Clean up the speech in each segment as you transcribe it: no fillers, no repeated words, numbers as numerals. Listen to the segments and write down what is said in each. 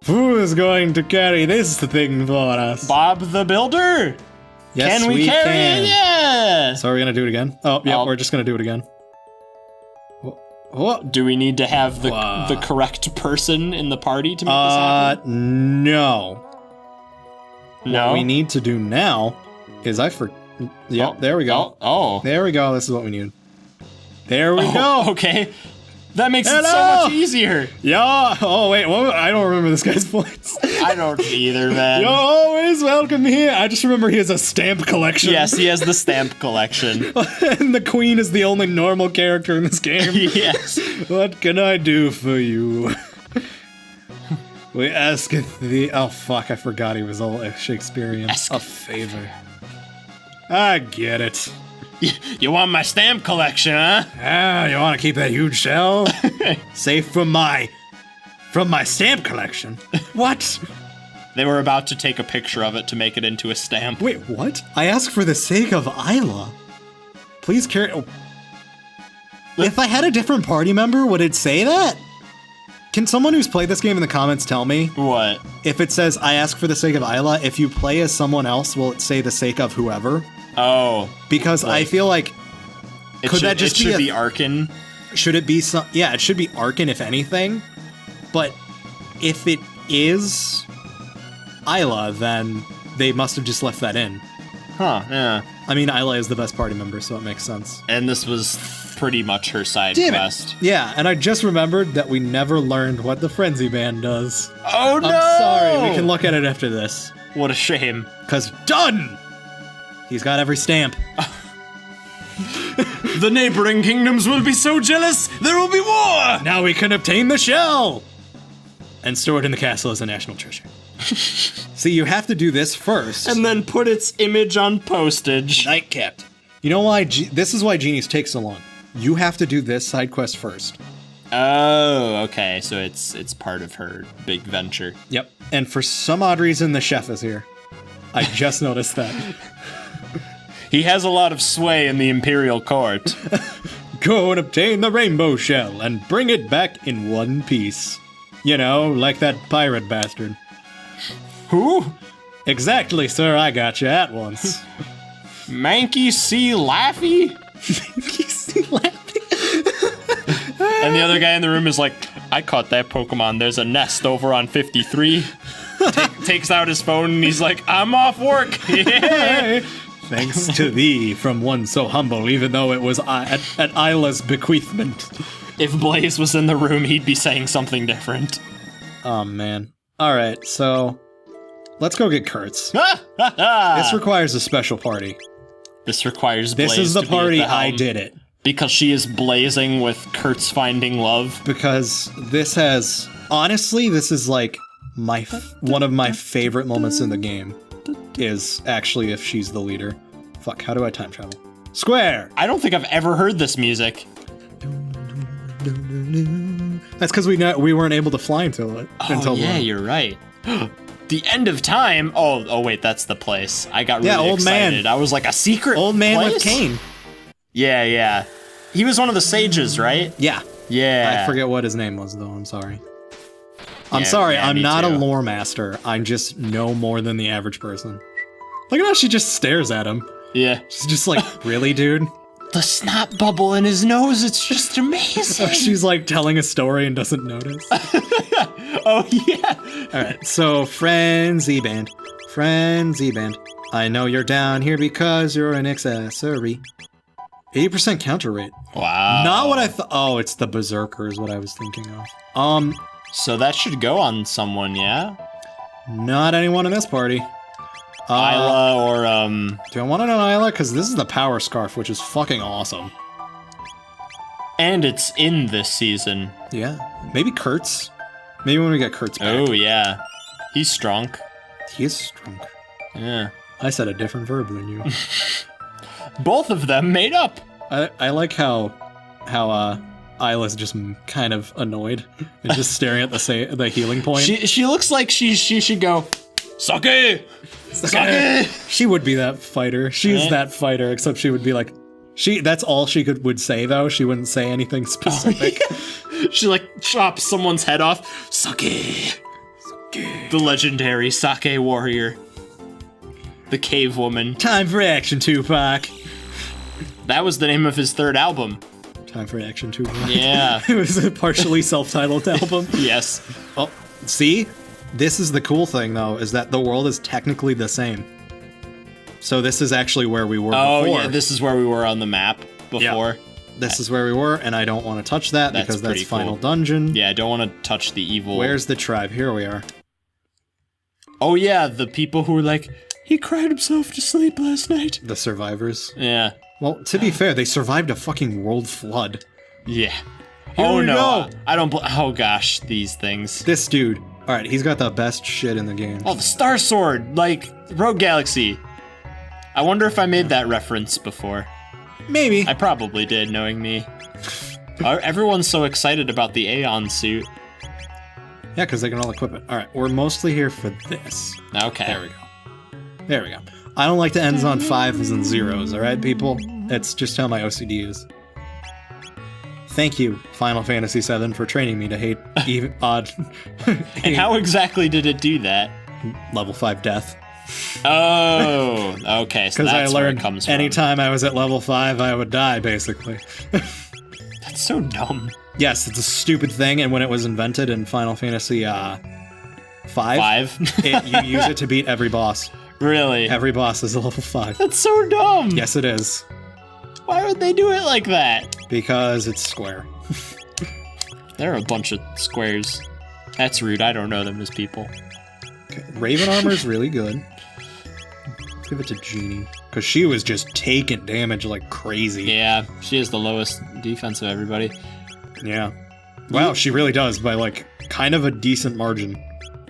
Who is going to carry this thing for us? Bob the Builder? Yes, Can we carry it? Yeah! So are we going to do it again? Oh, yeah, we're just going to do it again. What? Do we need to have the correct person in the party to make this happen? No. No? What we need to do now is Yep, there we go. Oh. There we go. This is what we need. There we go. Okay. That makes it so much easier. Yeah. Oh, wait. What? I don't remember this guy's voice. I don't either, man. You're always welcome here. I just remember he has a stamp collection. Yes, he has the stamp collection. And the queen is the only normal character in this game. Yes. What can I do for you? We asketh thee. Oh, fuck. I forgot he was all Shakespearean. A favor. I get it. You want my stamp collection, huh? Ah, you want to keep that huge shell? Safe from my stamp collection. What? They were about to take a picture of it to make it into a stamp. Wait, what? I ask for the sake of Isla. Please carry... Oh. If I had a different party member, would it say that? Can someone who's played this game in the comments tell me? What? If it says, I ask for the sake of Isla, if you play as someone else, will it say the sake of whoever? Oh. Because I feel like... Could that just be Arkin? Should it be some... Yeah, it should be Arkin, if anything. But if it is Isla, then they must have just left that in. Huh, yeah. I mean, Isla is the best party member, so it makes sense. And this was pretty much her side quest. Yeah, and I just remembered that we never learned what the Frenzy Band does. Oh, no! I'm sorry, we can look at it after this. What a shame. Because done! He's got every stamp. The neighboring kingdoms will be so jealous, there will be war! Now we can obtain the shell! And store it in the castle as a national treasure. See, you have to do this first. And then put its image on postage. Night kept. You know why? This is why genies take so long. You have to do this side quest first. Oh, okay. So it's part of her big venture. Yep. And for some odd reason, the chef is here. I just noticed that. He has a lot of sway in the Imperial Court. Go and obtain the rainbow shell and bring it back in one piece. You know, like that pirate bastard. Who? Exactly, sir. I got you at once. Manky C. Laffy? Manky C. Laffy? And the other guy in the room is like, I caught that Pokemon. There's a nest over on 53. Takes out his phone and he's like, I'm off work. Yeah. Thanks to thee from one so humble, even though it was at Isla's bequeathment. If Blaze was in the room, he'd be saying something different. Oh, man. All right, so let's go get Qertz. This requires a special party. This requires Blaze. This is the party I did it. Because she is blazing with Qertz finding love. Because this has... Honestly, this is like one of my favorite moments in the game. Is actually if she's the leader. Fuck, how do I time travel? Square! I don't think I've ever heard this music. That's because we weren't able to fly until you're right. The end of time? Oh wait, that's the place. I got really excited. I was like, a secret Old man place? with cane. Yeah. He was one of the sages, right? Yeah. Yeah. I forget what his name was, though. I'm sorry. I'm not a lore master. I just know more than the average person. Look at how she just stares at him. Yeah. She's just like, really, dude? The snot bubble in his nose, it's just amazing. So she's like telling a story and doesn't notice. Oh, yeah. All right, so Frenzy Band. I know you're down here because you're an accessory. 80% counter rate. Wow. Not what I thought. Oh, it's the Berserker is what I was thinking of. So that should go on someone, yeah? Not anyone in this party. Isla or, Do I want to know Isla? Because this is the Power Scarf, which is fucking awesome. And it's in this season. Yeah. Maybe Qertz. Maybe when we get Qertz back. Oh, yeah. He's strong. He is strong. Yeah. I said a different verb than you. Both of them made up. I like how Isla's just kind of annoyed and just staring at the healing point. She looks like she should go, Sake! Sake! She would be that fighter. She's that fighter, except she would be like, that's all she would say, though. She wouldn't say anything specific. Oh, yeah. She, like, chops someone's head off. Sake! The legendary sake warrior. The cave woman. Time for action, Tupac. That was the name of his third album. Time for action, Tupac. Yeah. It was a partially self-titled album. Yes. Oh, see? This is the cool thing, though, is that the world is technically the same. So this is actually where we were before. Oh, yeah, this is where we were on the map before. Yep. This is where we were, and I don't want to touch that because that's final dungeon. Yeah, I don't want to touch the evil... Where's the tribe? Here we are. Oh, yeah, the people who were like, he cried himself to sleep last night. The survivors. Yeah. Well, to be fair, they survived a fucking world flood. Yeah. Here we go. I don't... oh, gosh, these things. This dude. Alright, he's got the best shit in the game. Oh, the Star Sword, like Rogue Galaxy. I wonder if I made that reference before. Maybe. I probably did, knowing me. Everyone's so excited about the Aeon suit. Yeah, because they can all equip it. Alright, we're mostly here for this. Okay. There we go. There we go. I don't like to end on 5s and 0s, alright, people? It's just how my OCD is. Thank you, Final Fantasy VII, for training me to hate even odd. And how exactly did it do that? Level 5 death. Oh, okay. So that's where it comes from. Anytime I was at level 5, I would die, basically. That's so dumb. Yes, it's a stupid thing, and when it was invented in Final Fantasy 5, you use it to beat every boss. Really? Every boss is a level 5. That's so dumb. Yes, it is. Why would they do it like that? Because it's square. They're a bunch of squares. That's rude. I don't know them as people. Okay. Raven armor's really good. Let's give it to Genie. Because she was just taking damage like crazy. Yeah, she has the lowest defense of everybody. Yeah. Wow, she really does by like kind of a decent margin.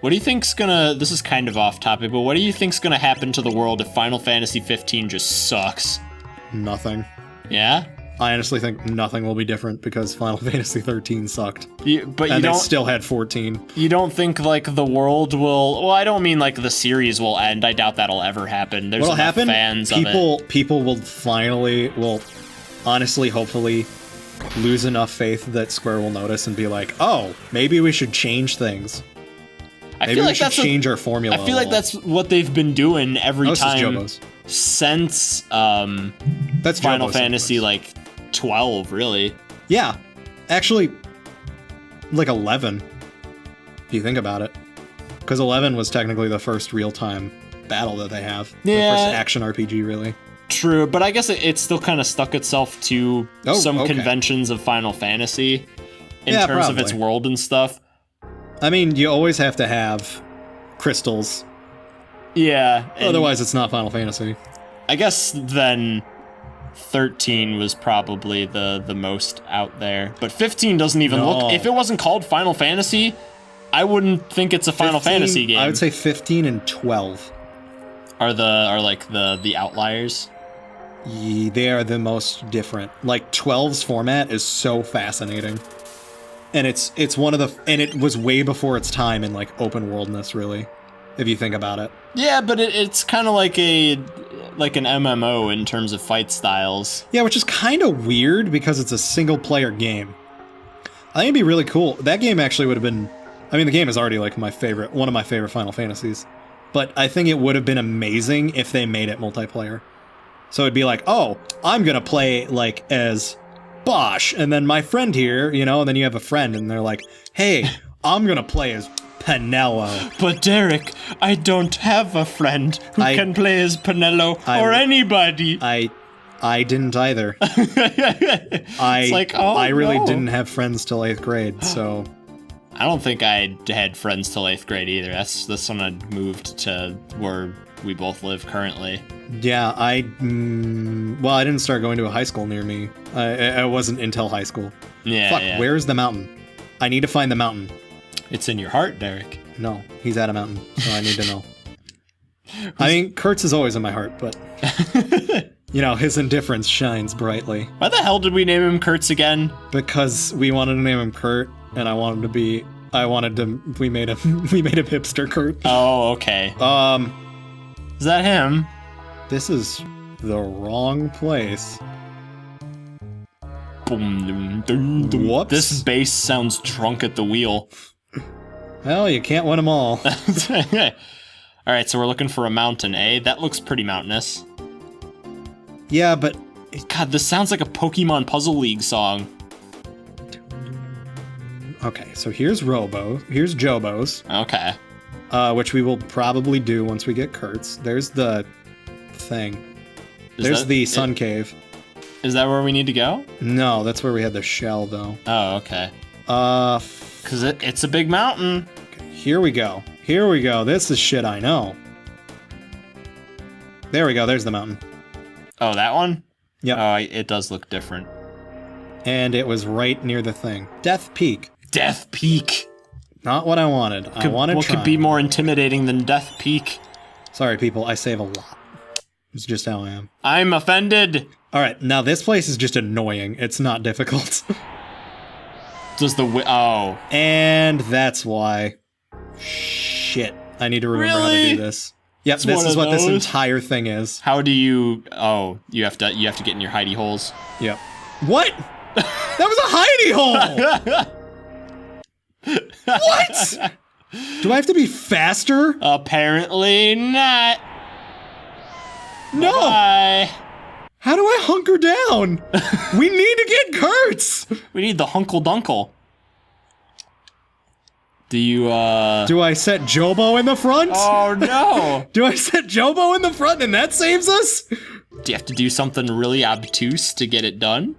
What do you think's gonna... This is kind of off topic, but what do you think's gonna happen to the world if Final Fantasy 15 just sucks? Nothing. Yeah? I honestly think nothing will be different because Final Fantasy 13 sucked. And they still had 14. You don't think, like, the world will... Well, I don't mean, like, the series will end. I doubt that'll ever happen. There's enough fans of it. People will honestly, hopefully, lose enough faith that Square will notice and be like, oh, maybe we should change things. Maybe we should change our formula. I feel like that's what they've been doing every time Jobo's. Since that's Final Jobo's Fantasy, like, 12, really. Yeah. Actually, like 11, if you think about it. Because 11 was technically the first real-time battle that they have. Yeah. The first action RPG, really. True, but I guess it still kind of stuck itself to some conventions of Final Fantasy in terms of its world and stuff. I mean, you always have to have crystals. Yeah. Otherwise, it's not Final Fantasy. I guess then 13 was probably the most out there. But 15 doesn't even look... If it wasn't called Final Fantasy, I wouldn't think it's a Final Fantasy game. I would say 15 and 12 are like the outliers. Yeah, they are the most different. Like 12's format is so fascinating. And it's one of the... And it was way before its time in, like, open worldness, really, if you think about it. Yeah, but it's kind of like an MMO in terms of fight styles. Yeah, which is kind of weird because it's a single-player game. I think it'd be really cool. That game actually would have been... I mean, the game is already, like, one of my favorite Final Fantasies. But I think it would have been amazing if they made it multiplayer. So it'd be like, oh, I'm gonna play, like, as... Bosh, and then my friend here, you know, and then you have a friend, and they're like, hey, I'm gonna play as Penelo. But Derek, I don't have a friend who can play as Penelo or anybody. I didn't either. I really didn't have friends till 8th grade, so... I don't think I had friends till 8th grade either. That's when I moved to where we both live currently. Yeah, I didn't start going to a high school near me. I wasn't until high school. Yeah. Fuck, where's the mountain? I need to find the mountain. It's in your heart, Derek. No, he's at a mountain, so I need to know. I mean, Qertz is always in my heart, but... you know, his indifference shines brightly. Why the hell did we name him Qertz again? Because we wanted to name him Qert, and we made him hipster Qert. Oh, okay. Is that him? This is the wrong place. Boom, dum, dum, dum. Whoops. This bass sounds drunk at the wheel. Well, you can't win them all. All right, so we're looking for a mountain, eh? That looks pretty mountainous. Yeah, but... God, this sounds like a Pokemon Puzzle League song. Okay, so here's Here's Jobo's. Okay. Which we will probably do once we get Qertz. There's the thing. There's the sun cave. Is that where we need to go? No, that's where we had the shell, though. Oh, okay. Because it's a big mountain. Okay, here we go. Here we go. This is shit I know. There we go. There's the mountain. Oh, that one? Yep. Oh, it does look different. And it was right near the thing. Death Peak. Death Peak. Not what I wanted. I wanted what could be more intimidating than Death Peak? Sorry, people. I save a lot. It's just how I am. I'm offended. All right. Now, this place is just annoying. It's not difficult. Does the... Oh. And that's why... Shit. I need to remember how to do this. Yep, this is what this entire thing is. How do you... Oh, you have to get in your hidey holes. Yep. What? That was a hidey hole! What? Do I have to be faster? Apparently not. No. Bye. How do I hunker down? We need to get Qertz. We need the Hunkle Dunkle. Do you, Do I set Jobo in the front? Oh, no. Do I set Jobo in the front and that saves us? Do you have to do something really obtuse to get it done?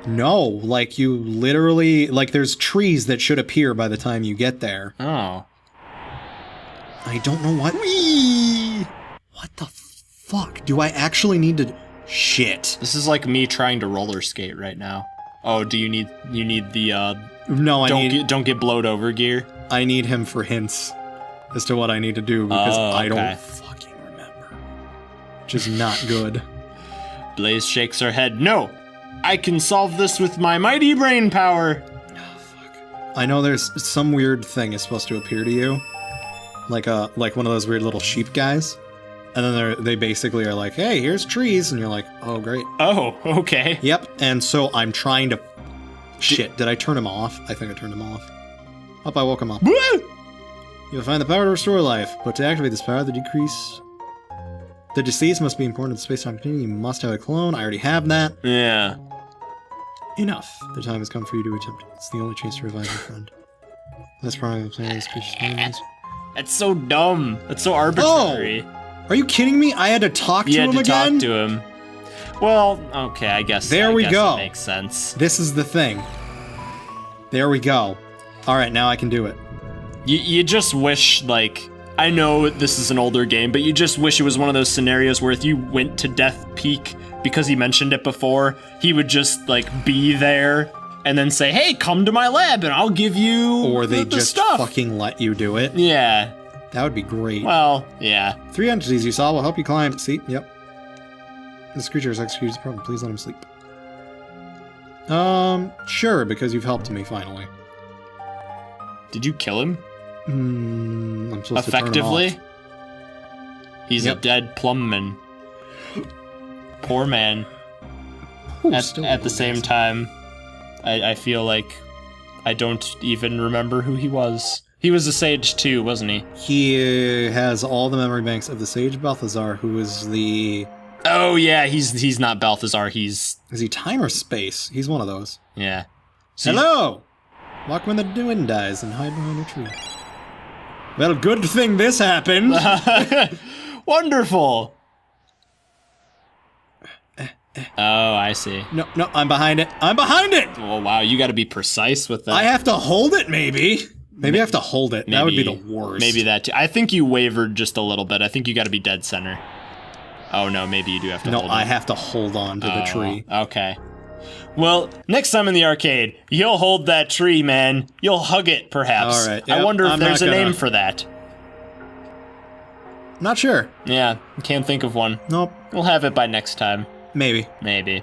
No, like you literally... Like there's trees that should appear by the time you get there. Oh. I don't know what... Whee! What the fuck? Do I actually need to... Shit. This is like me trying to roller skate right now. Oh, do you need the, No, don't get blowed over gear? I need him for hints as to what I need to do because okay. I don't fucking remember. Which is not good. Blaze shakes her head. No! I can solve this with my mighty brain power! Oh, fuck. I know there's some weird thing is supposed to appear to you. Like one of those weird little sheep guys. And then they basically are like, hey, here's trees. And you're like, oh, great. Oh, okay. Yep, and so I'm trying to... Shit, did I turn him off? I think I turned him off. Oh, I woke him up. Woo! You'll find the power to restore life, but to activate this power, the deceased must be important to the space-time continuum. You must have a clone. I already have that. Yeah. Enough. The time has come for you to attempt it. It's the only chance to revive your friend. That's probably the plan of this creature's plans. That's so dumb. That's so arbitrary. Oh! Are you kidding me? I had to talk to him again? You had to talk to him. Well, okay, I guess. There we go. It makes sense. This is the thing. There we go. All right, now I can do it. You just wish, like, I know this is an older game, but you just wish it was one of those scenarios where if you went to Death Peak because he mentioned it before, he would just, like, be there and then say, hey, come to my lab and I'll give you Or they the just stuff. fucking let you do it. Yeah. That would be great. Well, yeah. 3 entities you saw will help you climb. See? Yep. This creature has executed the problem. Please let him sleep. Sure, because you've helped me finally. Did you kill him? I'm supposed to turn him Effectively? off. He's a dead plumman. Poor man. Ooh, At the same time, I feel like I don't even remember who he was. He was a sage too, wasn't he? He has all the memory banks of the sage Balthazar, who is the... Oh yeah, he's not Balthazar, he's... Is he time or space? He's one of those. Yeah. So Hello! Walk when the wind dies and hide behind a tree. Well, good thing this happened! Wonderful! Oh, I see. No, I'm behind it. I'm behind it! Oh wow, you gotta be precise with that. I have to hold it, maybe. Maybe I have to hold it. That would be the worst. Maybe that too. I think you wavered just a little bit. I think you gotta be dead center. Oh no, maybe you do have to hold it. No, I have to hold on to the tree. Okay. Well, next time in the arcade, you'll hold that tree, man. You'll hug it, perhaps. All right. I Yep, wonder if I'm there's a not gonna- name for that. Not sure. Yeah, can't think of one. Nope. We'll have it by next time. Maybe. Maybe.